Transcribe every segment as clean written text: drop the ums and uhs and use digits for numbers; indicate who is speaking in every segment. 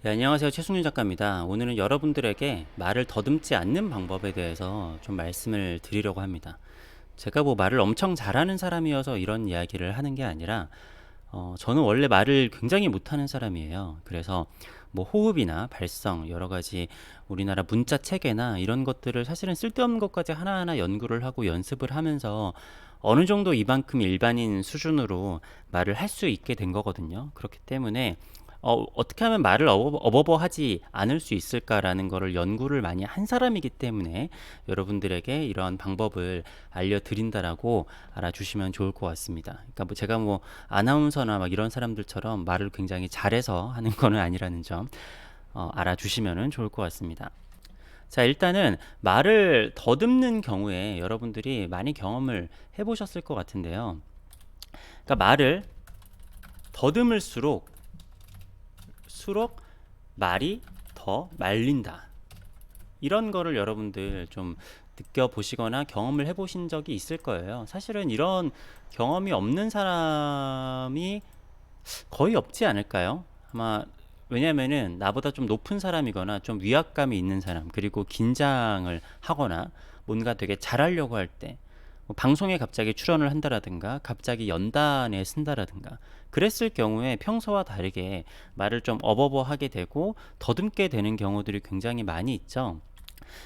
Speaker 1: 네, 안녕하세요. 최승윤 작가입니다. 오늘은 여러분들에게 말을 더듬지 않는 방법에 대해서 좀 말씀을 드리려고 합니다. 제가 뭐 말을 엄청 잘하는 사람이어서 이런 이야기를 하는 게 아니라 저는 원래 말을 굉장히 못하는 사람이에요. 그래서 뭐 호흡이나 발성, 여러 가지 우리나라 문자 체계나 이런 것들을 사실은 쓸데없는 것까지 하나하나 연구를 하고 연습을 하면서 어느 정도 이만큼 일반인 수준으로 말을 할 수 있게 된 거거든요. 그렇기 때문에 어떻게 하면 말을 어버버하지 않을 수 있을까라는 거를 연구를 많이 한 사람이기 때문에 여러분들에게 이런 방법을 알려드린다라고 알아주시면 좋을 것 같습니다. 그러니까 뭐 제가 뭐 아나운서나 막 이런 사람들처럼 말을 굉장히 잘해서 하는 거는 아니라는 점 알아주시면 좋을 것 같습니다. 자, 일단은 말을 더듬는 경우에 여러분들이 많이 경험을 해보셨을 것 같은데요. 그러니까 말을 더듬을수록 말이 더 말린다. 이런 거를 여러분들 좀 느껴보시거나 경험을 해보신 적이 있을 거예요. 사실은 이런 경험이 없는 사람이 거의 없지 않을까요? 아마 왜냐면은 나보다 좀 높은 사람이거나 좀 위압감이 있는 사람, 그리고 긴장을 하거나 뭔가 되게 잘하려고 할 때, 뭐 방송에 갑자기 출연을 한다라든가 갑자기 연단에 쓴다라든가 그랬을 경우에 평소와 다르게 말을 좀 어버버하게 되고 더듬게 되는 경우들이 굉장히 많이 있죠.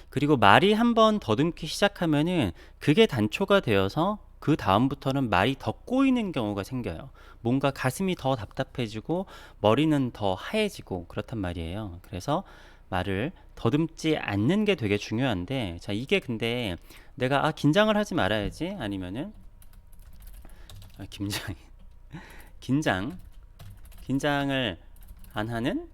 Speaker 1: 그리고 말이 한번 더듬기 시작하면은 그게 단초가 되어서 그 다음부터는 말이 더 꼬이는 경우가 생겨요. 뭔가 가슴이 더 답답해지고 머리는 더 하얘지고 그렇단 말이에요. 그래서 말을 더듬지 않는 게 되게 중요한데, 자, 이게 근데 내가 긴장을 하지 말아야지, 아니면은 긴장 긴장 긴장을 안 하는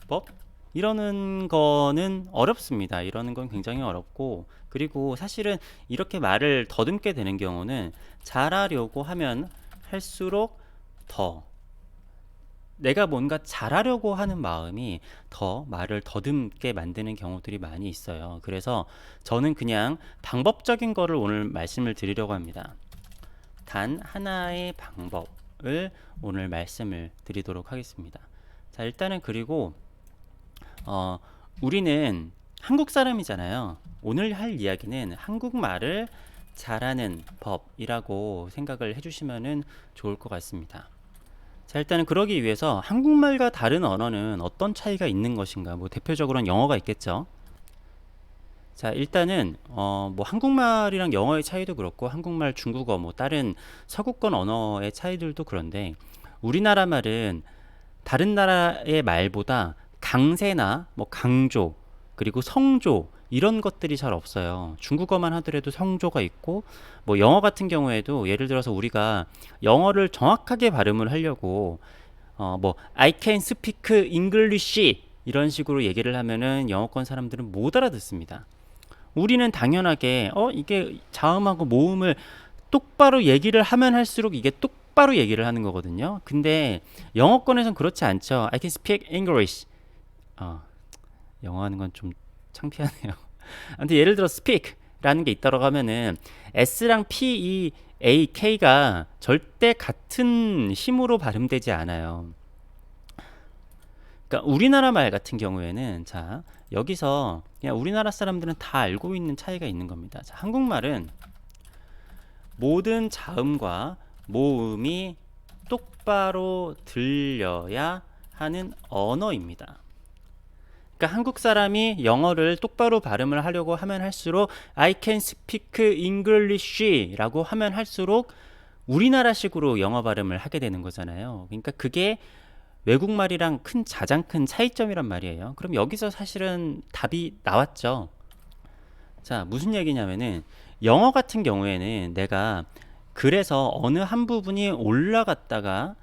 Speaker 1: 법, 이러는 거는 어렵습니다. 이러는 건 굉장히 어렵고, 그리고 사실은 이렇게 말을 더듬게 되는 경우는 잘하려고 하면 할수록 더 내가 뭔가 잘하려고 하는 마음이 더 말을 더듬게 만드는 경우들이 많이 있어요. 그래서 저는 그냥 방법적인 거를 오늘 말씀을 드리려고 합니다. 단 하나의 방법을 오늘 말씀을 드리도록 하겠습니다. 자, 일단은 그리고 어, 우리는 한국 사람이잖아요. 오늘 할 이야기는 한국말을 잘하는 법이라고 생각을 해주시면 좋을 것 같습니다. 자, 일단은 그러기 위해서 한국말과 다른 언어는 어떤 차이가 있는 것인가? 뭐 대표적으로는 영어가 있겠죠. 자, 일단은 뭐 한국말이랑 영어의 차이도 그렇고 한국말, 중국어, 뭐 다른 서구권 언어의 차이들도 그런데 우리나라 말은 다른 나라의 말보다 강세나 뭐 강조, 그리고 성조, 이런 것들이 잘 없어요. 중국어만 하더라도 성조가 있고, 뭐 영어 같은 경우에도 예를 들어서 우리가 영어를 정확하게 발음을 하려고 뭐 I can speak English 이런 식으로 얘기를 하면은 영어권 사람들은 못 알아듣습니다. 우리는 당연하게 이게 자음하고 모음을 똑바로 얘기를 하면 할수록 이게 똑바로 얘기를 하는 거거든요. 근데 영어권에선 그렇지 않죠. I can speak English. 영어 하는 건 좀 창피하네요. 아무튼 예를 들어 speak라는 게 있다고 하면은 S랑 P, E, A, K가 절대 같은 힘으로 발음되지 않아요. 그러니까 우리나라 말 같은 경우에는, 자, 여기서 그냥 우리나라 사람들은 다 알고 있는 차이가 있는 겁니다. 자, 한국말은 모든 자음과 모음이 똑바로 들려야 하는 언어입니다. 그러니까 한국 사람이 영어를 똑바로 발음을 하려고 하면 할수록 I can speak English라고 하면 할수록 우리나라식으로 영어 발음을 하게 되는 거잖아요. 그러니까 그게 외국말이랑 가장 큰 차이점이란 말이에요. 그럼 여기서 사실은 답이 나왔죠. 자, 무슨 얘기냐면은 영어 같은 경우에는 내가 그래서 어느 한 부분이 올라갔다가,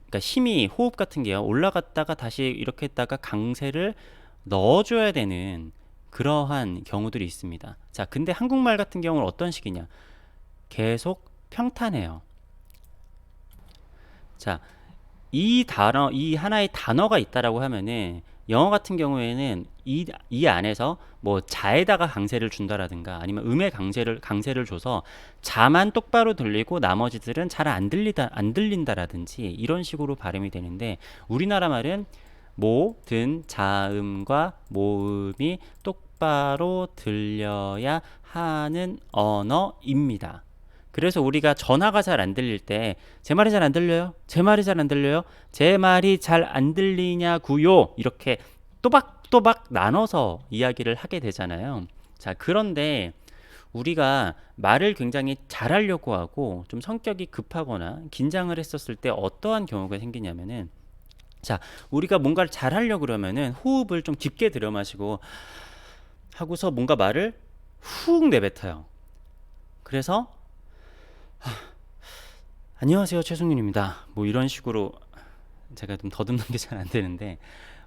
Speaker 1: 그러니까 힘이 호흡 같은 게요, 올라갔다가 다시 이렇게 했다가 강세를 넣어줘야 되는 그러한 경우들이 있습니다. 자, 근데 한국말 같은 경우는 어떤 식이냐? 계속 평탄해요. 자, 이 하나의 단어가 있다라고 하면은 영어 같은 경우에는 이 안에서 뭐 자에다가 강세를 준다라든가 아니면 음의 강세를 줘서 자만 똑바로 들리고 나머지들은 잘 안 들린다라든지 이런 식으로 발음이 되는데, 우리나라 말은 모든 자음과 모음이 똑바로 들려야 하는 언어입니다. 그래서 우리가 전화가 잘 안 들릴 때 제 말이 잘 안 들려요? 제 말이 잘 안 들려요? 제 말이 잘 안 들리냐고요? 이렇게 또박또박 나눠서 이야기를 하게 되잖아요. 자, 그런데 우리가 말을 굉장히 잘하려고 하고 좀 성격이 급하거나 긴장을 했었을 때 어떠한 경우가 생기냐면은, 자, 우리가 뭔가를 잘하려고 그러면은 호흡을 좀 깊게 들여마시고 하고서 뭔가 말을 훅 내뱉어요. 그래서 안녕하세요, 최승윤입니다. 뭐 이런 식으로, 제가 좀 더듬는 게 잘 안 되는데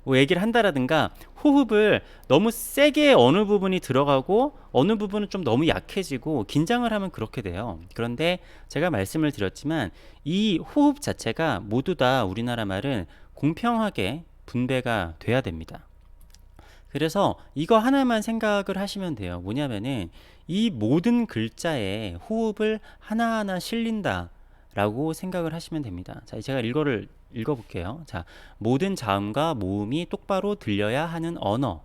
Speaker 1: 뭐 얘기를 한다라든가, 호흡을 너무 세게 어느 부분이 들어가고 어느 부분은 좀 너무 약해지고 긴장을 하면 그렇게 돼요. 그런데 제가 말씀을 드렸지만 이 호흡 자체가 모두 다 우리나라 말은 공평하게 분배가 돼야 됩니다. 그래서 이거 하나만 생각을 하시면 돼요. 뭐냐면은 이 모든 글자에 호흡을 하나하나 실린다 라고 생각을 하시면 됩니다. 자, 제가 이거를 읽어볼게요. 자, 모든 자음과 모음이 똑바로 들려야 하는 언어.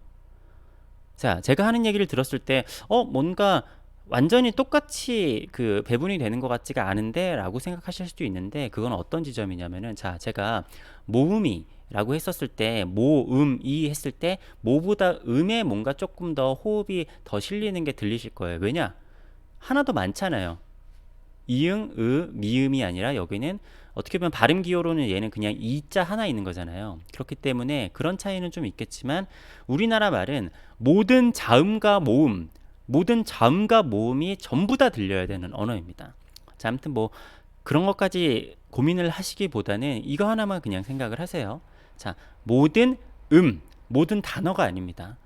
Speaker 1: 자, 제가 하는 얘기를 들었을 때 뭔가 완전히 똑같이 그 배분이 되는 것 같지가 않은데 라고 생각하실 수도 있는데, 그건 어떤 지점이냐면은, 자, 제가 모음이 라고 했었을 때, 모음이 했을 때 모보다 음에 뭔가 조금 더 호흡이 더 실리는 게 들리실 거예요. 왜냐? 하나 더 많잖아요. 이응, 미음이 아니라 여기는 어떻게 보면 발음 기호로는 얘는 그냥 이자 하나 있는 거잖아요. 그렇기 때문에 그런 차이는 좀 있겠지만 우리나라 말은 모든 자음과 모음이 전부 다 들려야 되는 언어입니다. 자, 아무튼 뭐 그런 것까지 고민을 하시기보다는 이거 하나만 그냥 생각을 하세요. 자, 모든 단어가 아닙니다.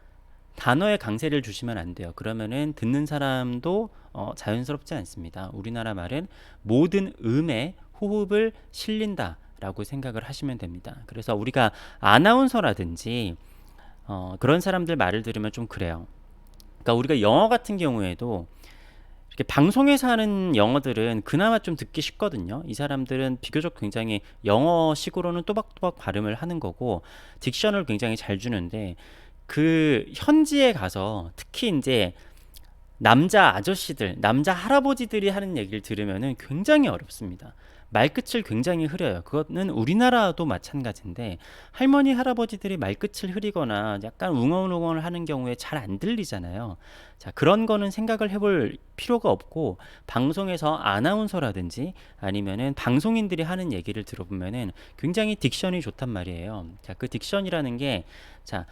Speaker 1: 단어에 강세를 주시면 안 돼요. 그러면은 듣는 사람도 자연스럽지 않습니다. 우리나라 말은 모든 음에 호흡을 실린다 라고 생각을 하시면 됩니다. 그래서 우리가 아나운서라든지 그런 사람들 말을 들으면 좀 그래요. 그러니까 우리가 영어 같은 경우에도 이렇게 방송에서 하는 영어들은 그나마 좀 듣기 쉽거든요. 이 사람들은 비교적 굉장히 영어식으로는 또박또박 발음을 하는 거고 딕션을 굉장히 잘 주는데, 그 현지에 가서 특히 이제 남자 아저씨들, 남자 할아버지들이 하는 얘기를 들으면은 굉장히 어렵습니다. 말끝을 굉장히 흐려요. 그거는 우리나라도 마찬가지인데, 할머니 할아버지들이 말끝을 흐리거나 약간 웅얼웅얼 하는 경우에 잘 안 들리잖아요. 자, 그런 거는 생각을 해볼 필요가 없고, 방송에서 아나운서라든지 아니면은 방송인들이 하는 얘기를 들어보면은 굉장히 딕션이 좋단 말이에요. 자, 그 딕션이라는 게, 자,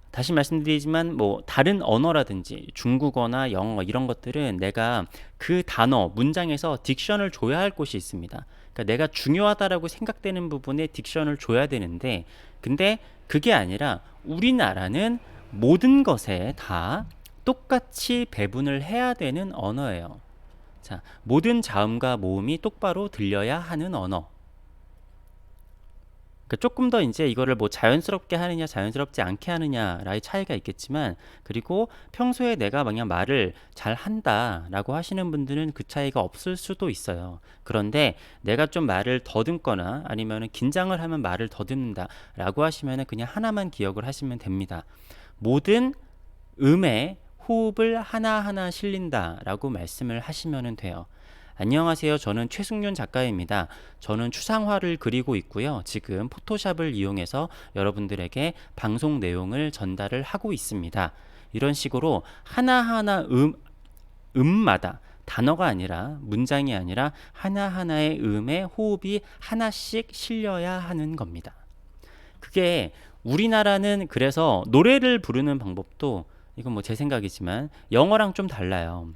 Speaker 1: 다시 말씀드리지만 뭐 다른 언어라든지 중국어나 영어 이런 것들은 내가 그 단어 문장에서 딕션을 줘야 할 곳이 있습니다. 그러니까 내가 중요하다라고 생각되는 부분에 딕션을 줘야 되는데, 근데 그게 아니라 우리나라는 모든 것에 다 똑같이 배분을 해야 되는 언어예요. 자, 모든 자음과 모음이 똑바로 들려야 하는 언어. 그러니까 조금 더 이제 이거를 뭐 자연스럽게 하느냐 자연스럽지 않게 하느냐라의 차이가 있겠지만, 그리고 평소에 내가 그냥 말을 잘 한다라고 하시는 분들은 그 차이가 없을 수도 있어요. 그런데 내가 좀 말을 더듬거나 아니면은 긴장을 하면 말을 더듬는다라고 하시면은 그냥 하나만 기억을 하시면 됩니다. 모든 음에 호흡을 하나하나 실린다라고 말씀을 하시면 돼요. 안녕하세요. 저는 최승윤 작가입니다. 저는 추상화를 그리고 있고요. 지금 포토샵을 이용해서 여러분들에게 방송 내용을 전달을 하고 있습니다. 이런 식으로 하나하나 음마다, 단어가 아니라 문장이 아니라 하나하나의 음에 호흡이 하나씩 실려야 하는 겁니다. 그게 우리나라는 그래서 노래를 부르는 방법도, 이건 뭐 제 생각이지만 영어랑 좀 달라요.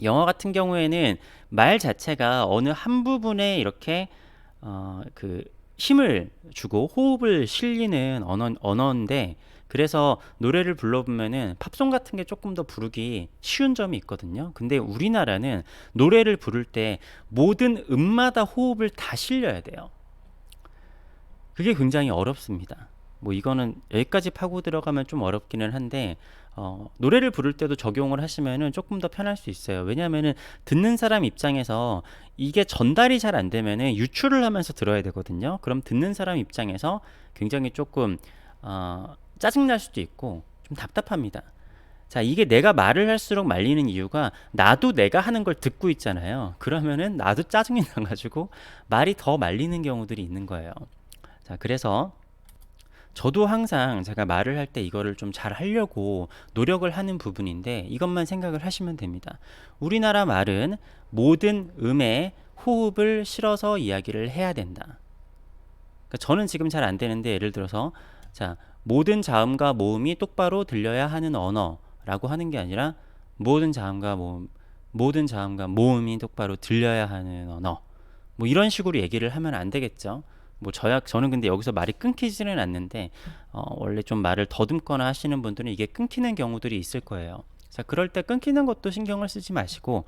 Speaker 1: 영어 같은 경우에는 말 자체가 어느 한 부분에 이렇게 그 힘을 주고 호흡을 실리는 언어인데, 그래서 노래를 불러보면은 팝송 같은 게 조금 더 부르기 쉬운 점이 있거든요. 근데 우리나라는 노래를 부를 때 모든 음마다 호흡을 다 실려야 돼요. 그게 굉장히 어렵습니다. 뭐 이거는 여기까지 파고 들어가면 좀 어렵기는 한데 노래를 부를 때도 적용을 하시면은 조금 더 편할 수 있어요. 왜냐하면은 듣는 사람 입장에서 이게 전달이 잘 안 되면은 유출을 하면서 들어야 되거든요. 그럼 듣는 사람 입장에서 굉장히 조금 짜증날 수도 있고 좀 답답합니다. 자, 이게 내가 말을 할수록 말리는 이유가 나도 내가 하는 걸 듣고 있잖아요. 그러면은 나도 짜증이 나가지고 말이 더 말리는 경우들이 있는 거예요. 자, 그래서 저도 항상 제가 말을 할 때 이거를 좀 잘 하려고 노력을 하는 부분인데 이것만 생각을 하시면 됩니다. 우리나라 말은 모든 음에 호흡을 실어서 이야기를 해야 된다. 그러니까 저는 지금 잘 안 되는데 예를 들어서 자, 모든 자음과 모음이 똑바로 들려야 하는 언어라고 하는 게 아니라 모든 자음과 모음이 똑바로 들려야 하는 언어. 뭐 이런 식으로 얘기를 하면 안 되겠죠. 뭐 저는 근데 여기서 말이 끊기지는 않는데 원래 좀 말을 더듬거나 하시는 분들은 이게 끊기는 경우들이 있을 거예요. 자, 그럴 때 끊기는 것도 신경을 쓰지 마시고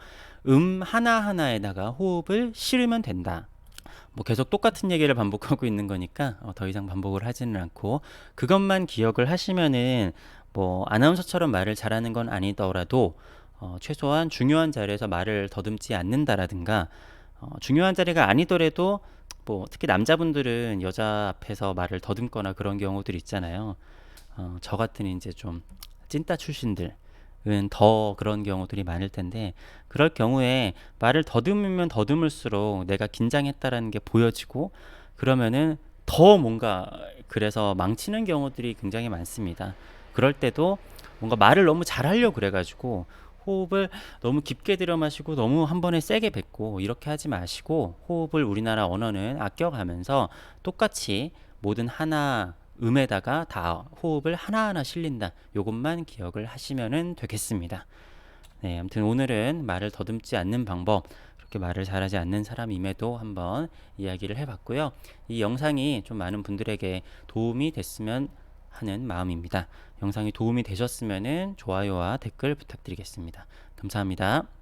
Speaker 1: 하나하나에다가 호흡을 실으면 된다. 뭐 계속 똑같은 얘기를 반복하고 있는 거니까 더 이상 반복을 하지는 않고 그것만 기억을 하시면은 뭐 아나운서처럼 말을 잘하는 건 아니더라도 최소한 중요한 자리에서 말을 더듬지 않는다라든가 중요한 자리가 아니더라도 뭐 특히 남자분들은 여자 앞에서 말을 더듬거나 그런 경우들 있잖아요. 저 같은 이제 좀 찐따 출신들은 더 그런 경우들이 많을 텐데 그럴 경우에 말을 더듬으면 더듬을수록 내가 긴장했다라는 게 보여지고 그러면은 더 뭔가 그래서 망치는 경우들이 굉장히 많습니다. 그럴 때도 뭔가 말을 너무 잘하려고 그래가지고 호흡을 너무 깊게 들여 마시고 너무 한 번에 세게 뱉고 이렇게 하지 마시고 호흡을 우리나라 언어는 아껴가면서 똑같이 모든 하나 음에다가 다 호흡을 하나하나 실린다. 요것만 기억을 하시면 되겠습니다. 네, 아무튼 오늘은 말을 더듬지 않는 방법, 그렇게 말을 잘하지 않는 사람임에도 한번 이야기를 해봤고요. 이 영상이 좀 많은 분들에게 도움이 됐으면 하는 마음입니다. 영상이 도움이 되셨으면 좋아요와 댓글 부탁드리겠습니다. 감사합니다.